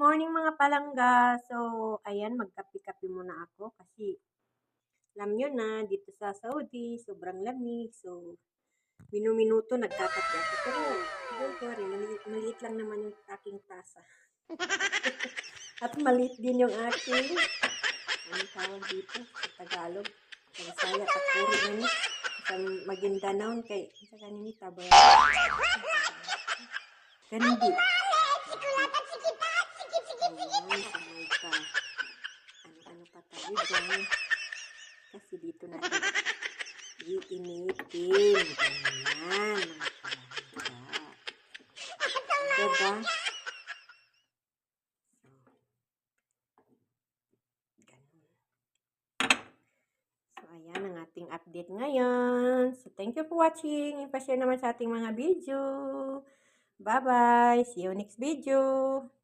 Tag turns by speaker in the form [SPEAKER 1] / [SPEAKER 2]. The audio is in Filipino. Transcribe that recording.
[SPEAKER 1] Morning mga palangga. So, ayan, magkape-kape muna ako kasi alam nyo na, dito sa Saudi, sobrang lamig. So, minuminuto nagkakape ako. Pero, don't worry, maliit lang naman yung aking tasa. At maliit din yung aking, anong tawag dito sa Tagalog? Sa Bisaya, takuri na ni. Sa Maguindanao, kay, sa kanini, tabay. Kandi. Ayan, so may ka. Ano pa tayo dyan. Kasi dito natin iinitin. Ganyan, mga palangga. Diba? Ganun. So, ayan ang ating update ngayon. So, thank you for watching. Ipashare naman sa ating mga video. Bye-bye. See you next video.